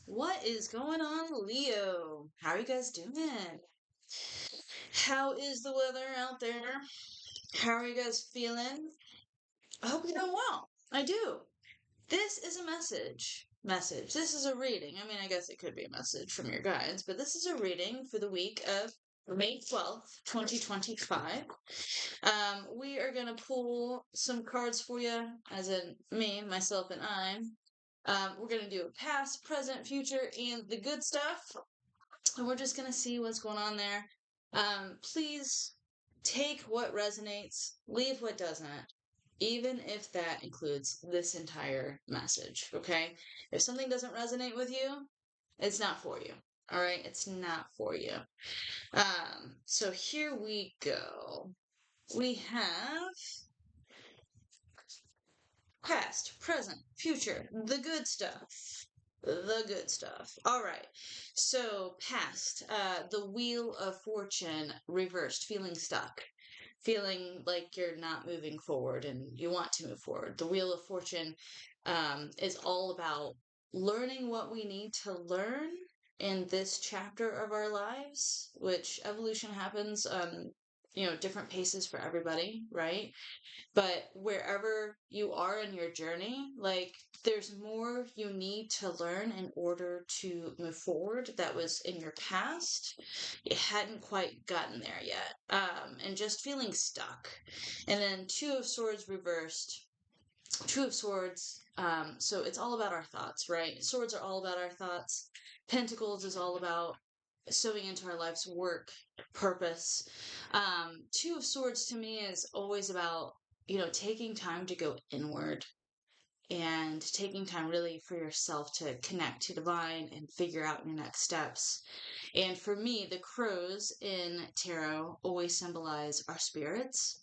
What is going on, Leo? How are you guys doing? How is the weather out there? How are you guys feeling? I hope you're doing well. I do. This is a message. Message. This is a reading. I mean, I guess it could be a message from your guides, but this is a reading for the week of May 12th, 2025. We are going to pull some cards for you, as in me, myself, and I. We're going to do a past, present, future, and the good stuff. And we're just going to see what's going on there. Please take what resonates, leave what doesn't, even if that includes this entire message, okay? If something doesn't resonate with you, it's not for you. All right, it's not for you. So here we go. We have past, present, future, the good stuff. The good stuff. All right. So, past, the Wheel of Fortune reversed, feeling stuck, feeling like you're not moving forward and you want to move forward. The Wheel of Fortune is all about learning what we need to learn in this chapter of our lives, which evolution happens, different paces for everybody, right? But wherever you are in your journey, like there's more you need to learn in order to move forward that was in your past. You hadn't quite gotten there yet. And just feeling stuck. And then Two of Swords reversed. Two of Swords. So it's all about our thoughts, right? Swords are all about our thoughts. Pentacles is all about sewing into our life's work, purpose. Two of Swords to me is always about, taking time to go inward and taking time really for yourself to connect to divine and figure out your next steps. And for me, the crows in tarot always symbolize our spirits,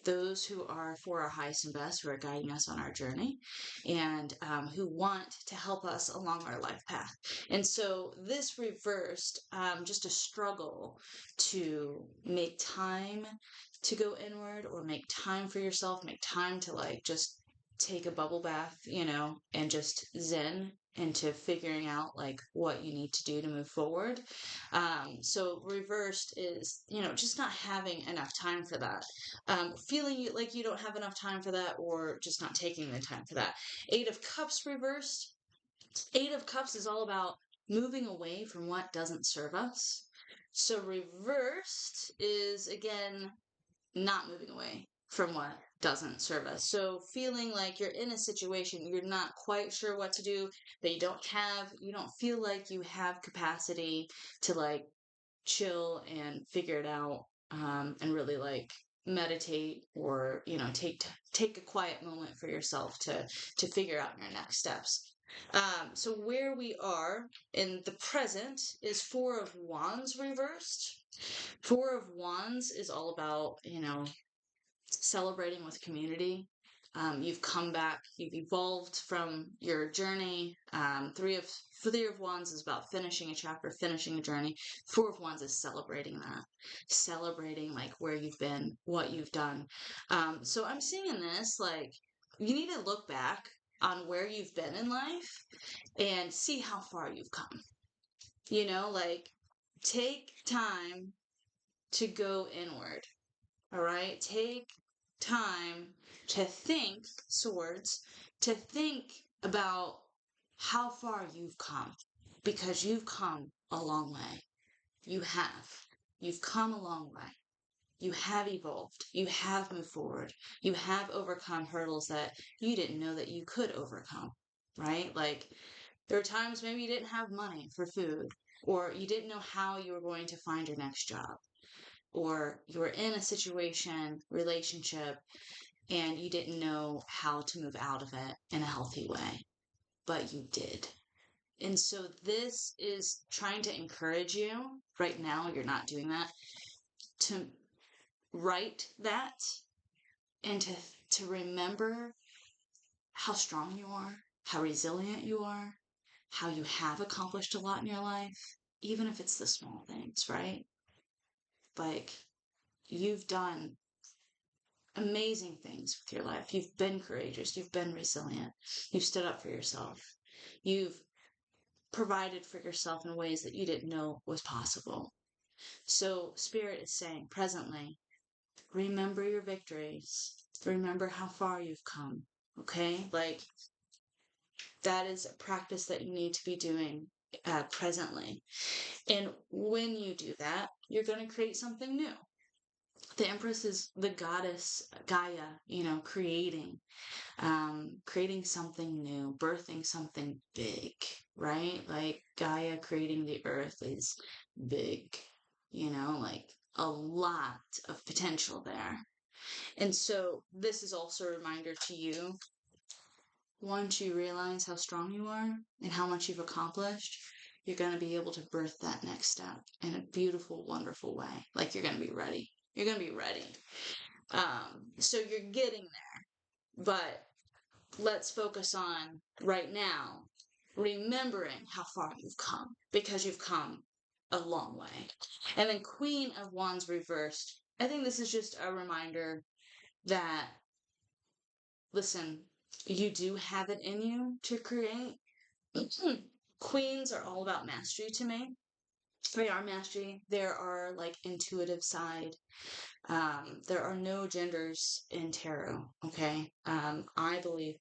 those who are for our highest and best, who are guiding us on our journey, and who want to help us along our life path. And so this reversed just a struggle to make time to go inward or make time for yourself, make time to like just take a bubble bath, and just zen into figuring out like what you need to do to move forward. So reversed is, just not having enough time for that. Feeling like you don't have enough time for that or just not taking the time for that. Eight of Cups reversed. Eight of Cups is all about moving away from what doesn't serve us. So reversed is again not moving away from what doesn't serve us. So feeling like you're in a situation you're not quite sure what to do, that you don't feel like you have capacity to like chill and figure it out, and really like meditate or take a quiet moment for yourself to figure out your next steps. So where we are in the present is Four of Wands reversed. Four of Wands is all about, celebrating with community. You've come back, you've evolved from your journey. Three of Wands is about finishing a chapter, finishing a journey. Four of Wands is celebrating that, celebrating like where you've been, what you've done. So I'm seeing in this like you need to look back on where you've been in life and see how far you've come. Like take time to go inward. All right, take time to think, swords, to think about how far you've come because you've come a long way. You have. You've come a long way. You have evolved. You have moved forward. You have overcome hurdles that you didn't know that you could overcome, right? Like there are times maybe you didn't have money for food or you didn't know how you were going to find your next job or you were in a situation, relationship, and you didn't know how to move out of it in a healthy way, but you did. And so this is trying to encourage you. Right now, you're not doing that. To write that and to remember how strong you are, how resilient you are, how you have accomplished a lot in your life, even if it's the small things, right? Like you've done amazing things with your life. You've been courageous. You've been resilient. You've stood up for yourself. You've provided for yourself in ways that you didn't know was possible. So Spirit is saying presently, remember your victories. Remember how far you've come. Okay? Like, that is a practice that you need to be doing presently. And when you do that, you're going to create something new. The Empress is the goddess Gaia, creating something new, birthing something big, right? Like Gaia creating the earth is big, like a lot of potential there. And so this is also a reminder to you. Once you realize how strong you are and how much you've accomplished, you're going to be able to birth that next step in a beautiful, wonderful way. Like you're going to be ready. You're going to be ready. So you're getting there. But let's focus on right now, remembering how far you've come, because you've come a long way. And then Queen of Wands reversed. I think this is just a reminder that, listen, you do have it in you to create. Queens are all about mastery to me. They are mastery. There are like intuitive side. There are no genders in tarot. Okay. I believe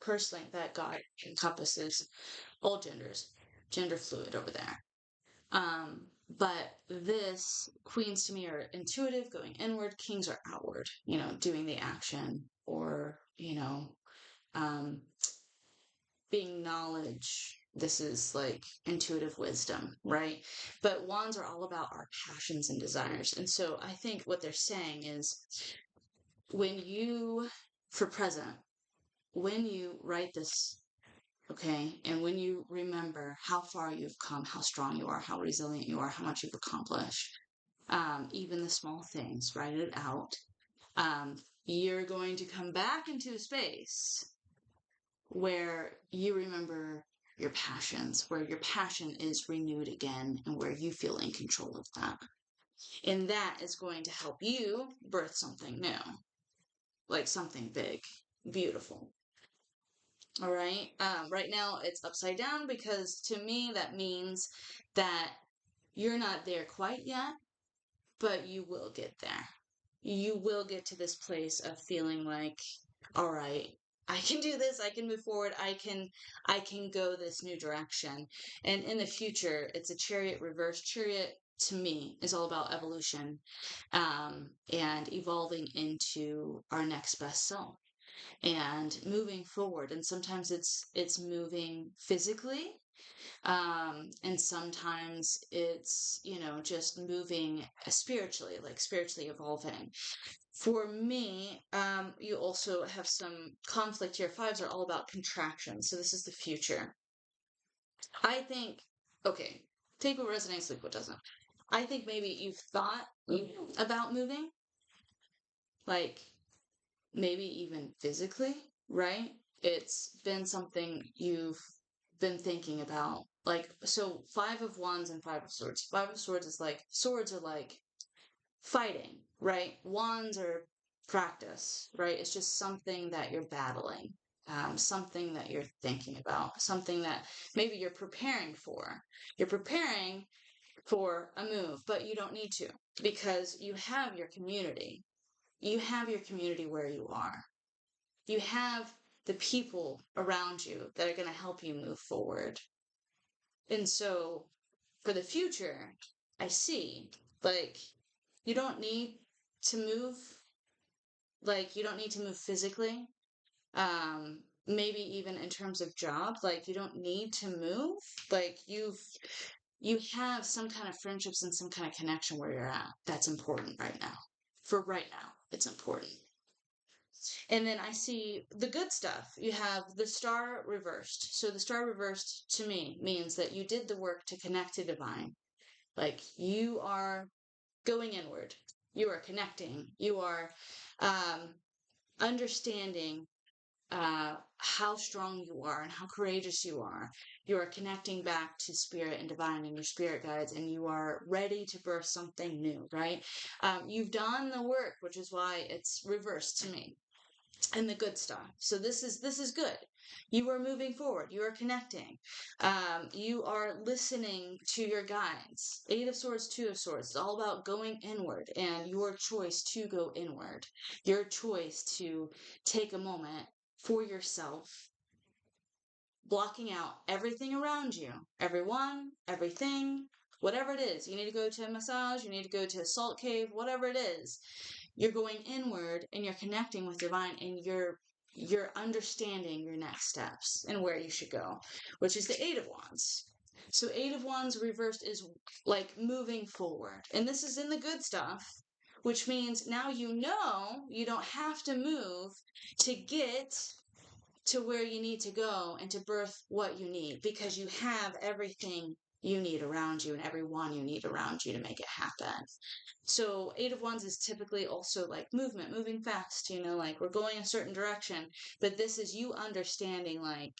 personally that God encompasses all genders, gender fluid over there. But this queens to me are intuitive, going inward. Kings are outward, doing the action, or, being knowledge. This is like intuitive wisdom, right? But wands are all about our passions and desires. And so I think what they're saying is for present, when you write this, okay, and when you remember how far you've come, how strong you are, how resilient you are, how much you've accomplished, even the small things, write it out. You're going to come back into a space where you remember your passions, where your passion is renewed again, and where you feel in control of that. And that is going to help you birth something new, like something big, beautiful. All right. Right now it's upside down because to me that means that you're not there quite yet, but you will get there. You will get to this place of feeling like, all right, I can do this, I can move forward, I can go this new direction. And in the future, it's a Chariot reverse. Chariot to me is all about evolution, and evolving into our next best self and moving forward. And sometimes it's moving physically, and sometimes it's just moving spiritually, like spiritually evolving. For me, you also have some conflict here. Fives are all about contraction, so this is the future. I think, okay, take what resonates, leave what doesn't. I think maybe you've thought about moving, like maybe even physically, right? It's been something you've been thinking about. Like, so Five of Wands and Five of Swords. Five of Swords is like, swords are like fighting, right? Wands are practice, right? It's just something that you're battling, something that you're thinking about, something that maybe you're preparing for. You're preparing for a move, but you don't need to because you have your community. You have your community where you are. You have the people around you that are going to help you move forward. And so for the future, I see, like, you don't need to move, like, you don't need to move physically. Maybe even in terms of job, like, you don't need to move. Like, you have some kind of friendships and some kind of connection where you're at. That's important right now. For right now, it's important. And then I see the good stuff. You have the star reversed. So the star reversed to me means that you did the work to connect to divine. Like you are going inward. You are connecting. You are understanding how strong you are and how courageous you are. You are connecting back to spirit and divine and your spirit guides, and you are ready to birth something new, right? You've done the work, which is why it's reversed to me. And the good stuff. So this is good. You are moving forward. You are connecting. You are listening to your guides. Eight of Swords, Two of Swords. It's all about going inward and your choice to go inward. Your choice to take a moment for yourself, blocking out everything around you, everyone, everything, whatever it is. You need to go to a massage, you need to go to a salt cave, whatever it is. You're going inward and you're connecting with divine, and you're understanding your next steps and where you should go, which is the Eight of Wands. So Eight of Wands reversed is like moving forward. And this is in the good stuff, which means now you don't have to move to get to where you need to go and to birth what you need, because you have everything you need around you and everyone you need around you to make it happen. So Eight of Wands is typically also like movement, moving fast, like we're going a certain direction, but this is you understanding like,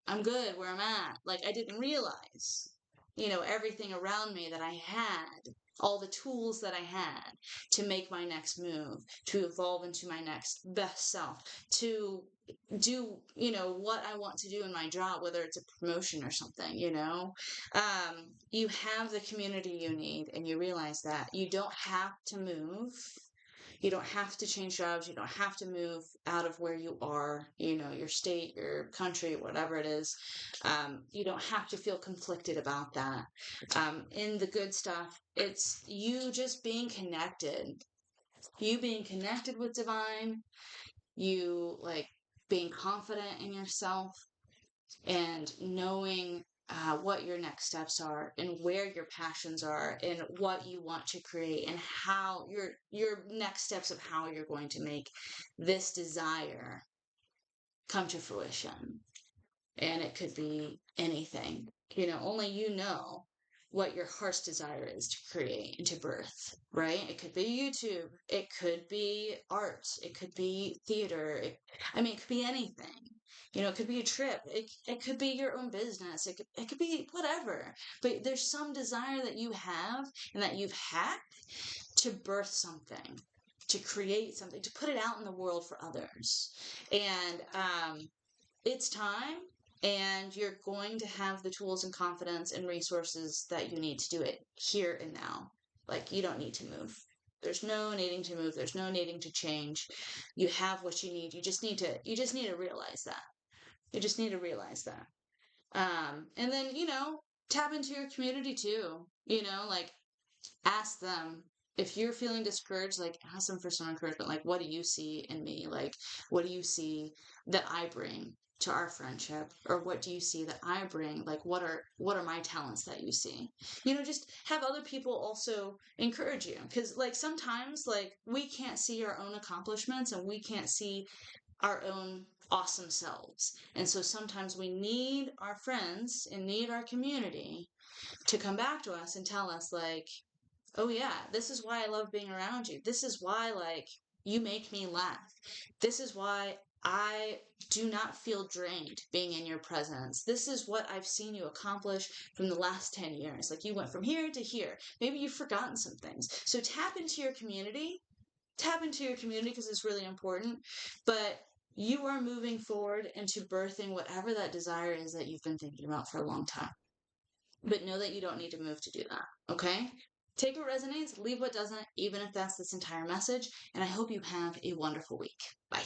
I'm good where I'm at. Like I didn't realize, everything around me that I had, all the tools that I had to make my next move, to evolve into my next best self, to do, what I want to do in my job, whether it's a promotion or something, you have the community you need, and you realize that you don't have to move. You don't have to change jobs. You don't have to move out of where you are, your state, your country, whatever it is. You don't have to feel conflicted about that. In the good stuff, it's you just being connected. You being connected with divine, you like being confident in yourself and knowing what your next steps are and where your passions are and what you want to create and how your next steps of how you're going to make this desire come to fruition. And it could be anything, only you know what your heart's desire is to create and to birth, right? It could be YouTube, it could be art, it could be theater, it could be anything. It could be a trip. It could be your own business. It could be whatever. But there's some desire that you have and that you've had to birth something, to create something, to put it out in the world for others. And it's time, and you're going to have the tools and confidence and resources that you need to do it here and now. Like, you don't need to move. There's no needing to move. There's no needing to change. You have what you need. You just need to realize that. You just need to realize that. And then, tap into your community too. Like ask them if you're feeling discouraged, like ask them for some encouragement. Like, what do you see in me? Like, what do you see that I bring to our friendship? Or what do you see that I bring? Like, what are my talents that you see? Just have other people also encourage you. Because like sometimes like we can't see our own accomplishments and we can't see our own awesome selves. And so sometimes we need our friends and need our community to come back to us and tell us like, oh yeah, this is why I love being around you. This is why like you make me laugh. This is why I do not feel drained being in your presence. This is what I've seen you accomplish from the last 10 years. Like you went from here to here. Maybe you've forgotten some things. So tap into your community. Tap into your community because it's really important. But you are moving forward into birthing whatever that desire is that you've been thinking about for a long time. But know that you don't need to move to do that, okay? Take what resonates, leave what doesn't, even if that's this entire message. And I hope you have a wonderful week. Bye.